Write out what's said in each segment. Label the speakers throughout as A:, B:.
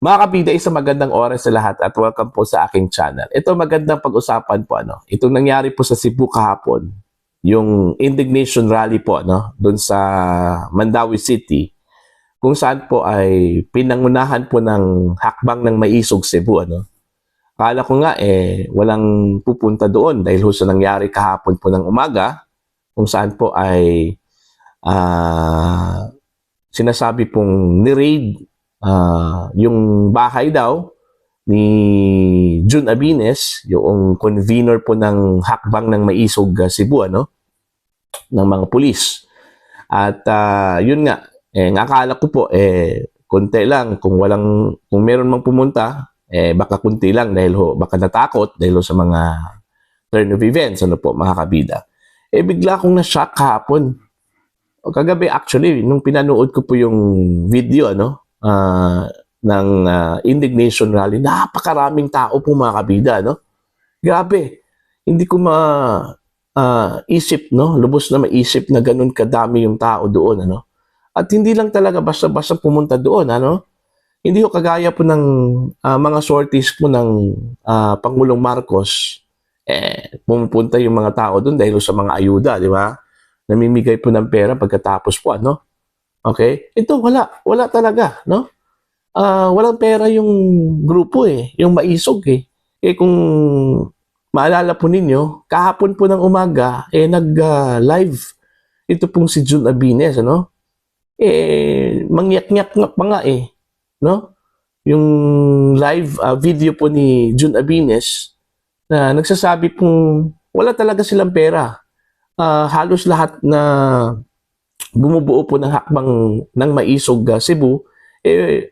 A: Mga kabida, isang magandang oras sa lahat at welcome po sa aking channel. Ito magandang pag-usapan po itong nangyari po sa Cebu kahapon, yung indignation rally po doon sa Mandawi City, kung saan po ay pinangunahan po ng hakbang ng Maisog Cebu Akala ko nga walang pupunta doon dahil sa nangyari kahapon po ng umaga, kung saan po ay sinasabi pong ni-raid yung bahay daw ni Jun Abines, yung convener po ng hakbang ng Maisog Cebu, ng mga pulis. At yun nga, akala ko po, konti lang, kung meron mang pumunta, baka kunti lang dahil baka natakot dahil sa mga turn of events, mga kabida. Bigla akong na-shock kahapon. Kagabi actually, nung pinanood ko po yung video, ng indignation rally, napakaraming tao po mga kabida, Grabe. Hindi ko isip, lubos na maisip na ganun kadami yung tao doon, At hindi lang talaga basta-basta pumunta doon, Hindi ko kagaya po ng mga sorties po ng Pangulong Marcos, pumupunta yung mga tao doon dahil sa mga ayuda, di ba? Namimigay po ng pera pagkatapos po, Okay? Ito, wala talaga, walang pera yung grupo yung Maisog kung maalala po ninyo, kahapon po ng umaga, nag-live ito pong si Jun Abines, mangyak-nyak pa nga yung live video po ni Jun Abines na nagsasabi pong wala talaga silang pera. Halos lahat na bumubuo po ng hakbang ng Maisog Cebu,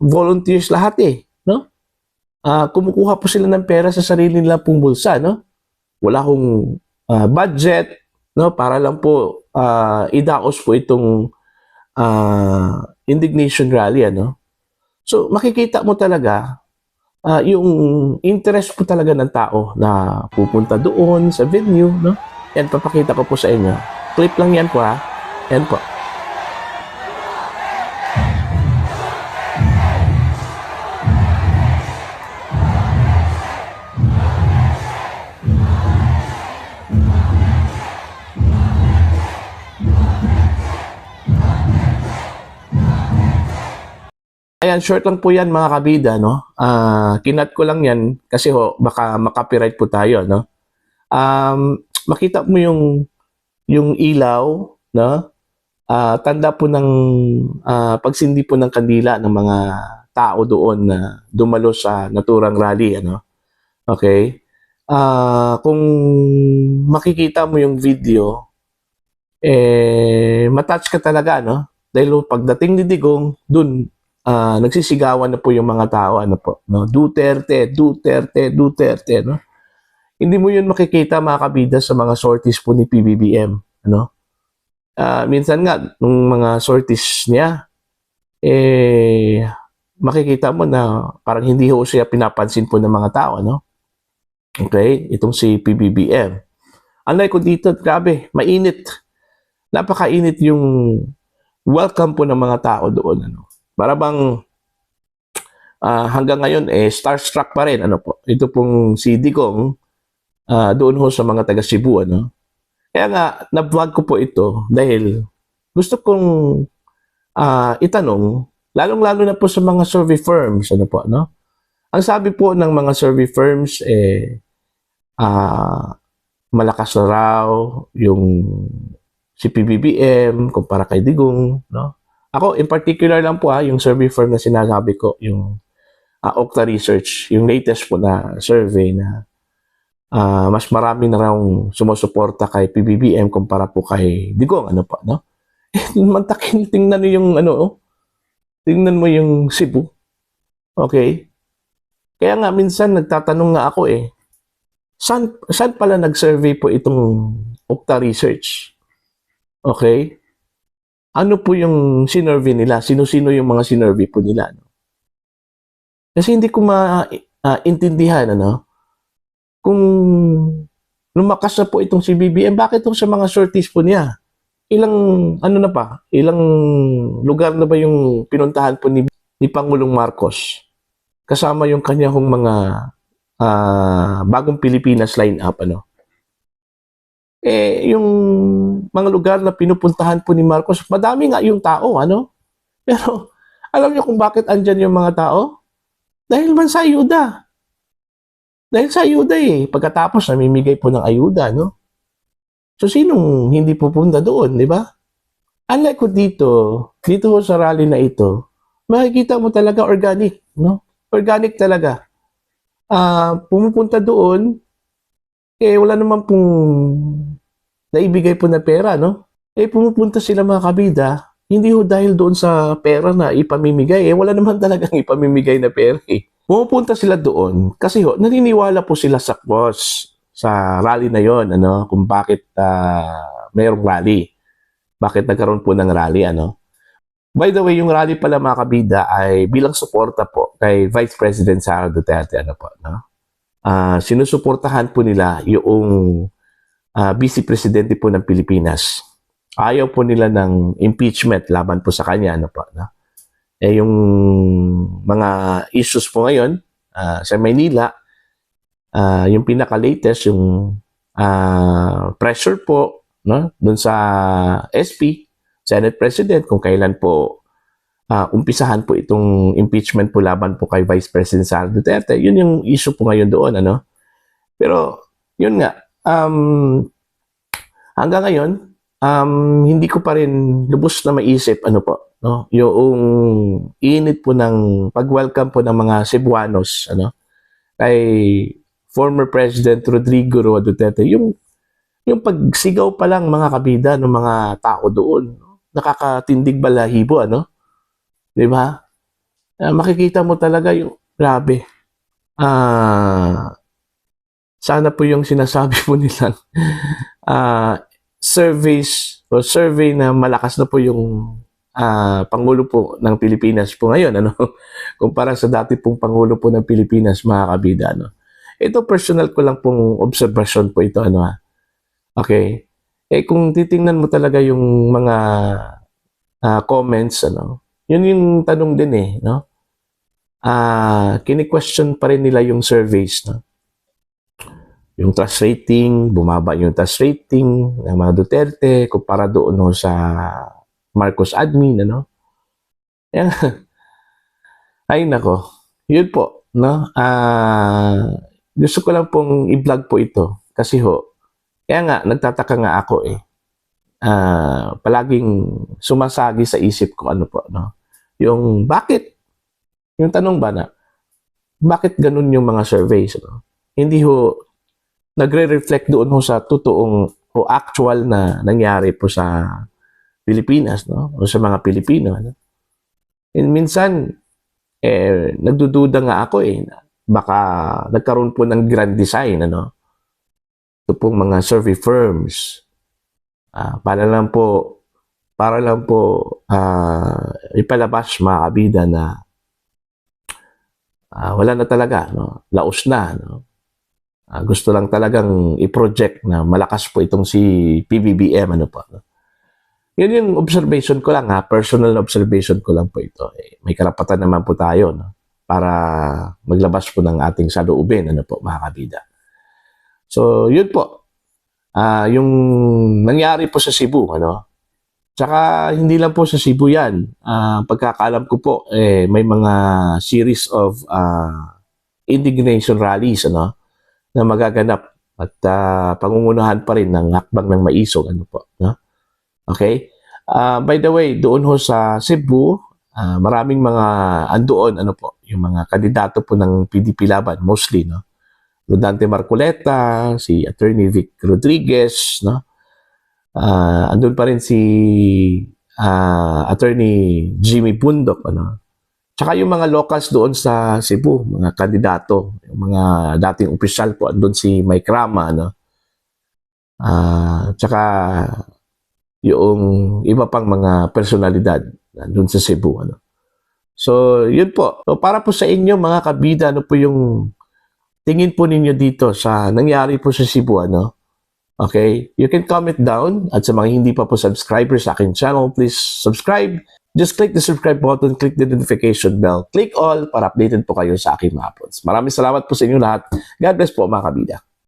A: volunteers lahat kumukuha po sila ng pera sa sarili nila pong bulsa, Wala akong budget, para lang po idaos po itong indignation rally, So makikita mo talaga yung interest po talaga ng tao na pupunta doon sa venue, Yan, papakita ko po sa inyo. Clip lang yan po Yan po. Ayan, short lang po yan mga kabida, kinat ko lang yan kasi baka makapiright po tayo, makita mo yung ilaw, tanda po ng pagsindi po ng kandila ng mga tao doon na dumalo sa naturang rally, Okay? Kung makikita mo yung video, matouch ka talaga, Dahil pagdating ni Digong, dun nagsisigawan na po yung mga tao, Duterte, Duterte, Duterte, Hindi mo yun makikita mga kabida sa mga sorties po ni PBBM, minsan nga, nung mga sorties niya, makikita mo na parang hindi ho siya pinapansin po ng mga tao, Okay? Itong si PBBM. Unlike ko dito, grabe, mainit. Napakainit yung welcome po ng mga tao doon, Para bang hanggang ngayon starstruck pa rin po. Ito pong si Digong doon ho sa mga taga Cebu, Kaya nga na-vlog ko po ito dahil gusto kong itanong lalong-lalo na po sa mga survey firms, Ang sabi po ng mga survey firms malakas na raw yung si PBBM kumpara kay Digong, Ako, in particular lang po yung survey firm na sinasabi ko, yung Okta Research, yung latest po na survey na mas marami na raw sumusuporta kay PBBM kumpara po kay Digong, Mantakin, tingnan mo yung tingnan mo yung Cebu. Okay? Kaya nga minsan nagtatanong nga ako saan pala nag-survey po itong Okta Research? Okay? Ano po yung sinurvey nila? Sino-sino yung mga sinurvey po nila? Kasi hindi ko maintindihan, kung lumakas na po itong si BBM, bakit itong sa mga sorties po niya? Ilang lugar na ba yung pinuntahan po ni Pangulong Marcos? kasama yung kanya hong mga bagong Pilipinas line-up, ano. Yung mga lugar na pinupuntahan po ni Marcos, madami nga yung tao, ano. Pero, alam niyo kung bakit andyan yung mga tao? Dahil man sa ayuda. Dahil sa ayuda Pagkatapos, namimigay po ng ayuda, no? So, sinong hindi pupunta doon, di ba? Unlike ko dito sa rally na ito, makikita mo talaga organic, no? Organic talaga. Pumupunta doon, wala naman pong naibigay po na pera, no? Pumupunta sila mga kabida, hindi ho dahil doon sa pera na ipamimigay. Wala naman talagang ipamimigay na pera Pumupunta sila doon kasi naniniwala po sila sa cause, sa rally na yon, ano, kung bakit mayroong rally. Bakit nagkaroon po ng rally, ano. By the way, yung rally pala mga kabida ay bilang suporta po kay Vice President Sara Duterte, ano po, no? Sinusuportahan po nila yung Vice Presidente po ng Pilipinas. Ayaw po nila ng impeachment laban po sa kanya, ano po, no? Yung mga issues po ngayon sa Maynila, yung pinaka-latest, yung pressure po, no, dun sa SP, Senate President, kung kailan po umpisahan po itong impeachment po laban po kay Vice President Sara Duterte. Yun yung issue po ngayon doon, ano. Pero, yun nga, hanggang ngayon, hindi ko pa rin lubos na maisip, ano po, no, yung init po ng pag-welcome po ng mga Cebuanos, ano, kay former President Rodrigo Roa Duterte. Yung pagsigaw pa lang mga kabida ng mga tao doon, nakakatindig balahibo, ano, di ba? Makikita mo talaga yung grabe. Sana po yung sinasabi po nilang survey na malakas na po yung Pangulo po ng Pilipinas po ngayon, ano, kumpara sa dati pong Pangulo po ng Pilipinas, mga kabida, ano. Ito, personal ko lang pong observation po ito, ano, okay. Kung titingnan mo talaga yung mga comments, ano, yun yung tanong din no. Kini-question pa rin nila yung surveys, no. Yung trust rating, bumaba yung trust rating ng mga Duterte kumpara doon no, sa Marcos admin, ano? Ay nako, yun po, no? Gusto ko lang pong i-vlog po ito kasi kaya nga, nagtataka nga ako palaging sumasagi sa isip ko, ano po, no? Yung bakit, yung tanong ba na, bakit ganun yung mga surveys, no? Hindi nagre-reflect doon sa totoong o actual na nangyari po sa Pilipinas, no? O sa mga Pilipino, ano? And minsan, nagdududa nga ako baka nagkaroon po ng grand design, ano? Ito pong mga survey firms. Para lang po ipalabas mga kabida na wala na talaga, no? Laos na, no? Gusto lang talagang i-project na malakas po itong si PBBM, ano po, no? Yun yung observation ko lang, personal observation ko lang po ito. May karapatan naman po tayo, no, para maglabas po ng ating saloobin, ano po, mga kabida. So, yun po. Yung nangyari po sa Cebu, ano. Tsaka, hindi lang po sa Cebu yan. Pagkakaalam ko po, may mga series of indignation rallies, ano, na magaganap at pangungunahan pa rin ng hakbang ng maisog, ano po, no? Okay? By the way, doon sa Cebu, maraming mga andoon, ano po, yung mga kandidato po ng PDP laban, mostly, no? Rodante Marcoleta, si Attorney Vic Rodriguez, no? Andun pa rin si Attorney Jimmy Bundok, ano? Tsaka yung mga locals doon sa Cebu, mga kandidato, yung mga dating opisyal po, andun si Mike Rama, ano? Tsaka yung iba pang mga personalidad doon sa Cebu, ano. So, yun po. So, para po sa inyo mga kabida, ano po yung tingin po ninyo dito sa nangyari po sa Cebu, ano? Okay? You can comment down at sa mga hindi pa po subscribers sa aking channel, please subscribe just click the subscribe button, click the notification bell, click all para updated po kayo sa aking mga uploads. Maraming salamat po sa inyo lahat. God bless po mga kabida.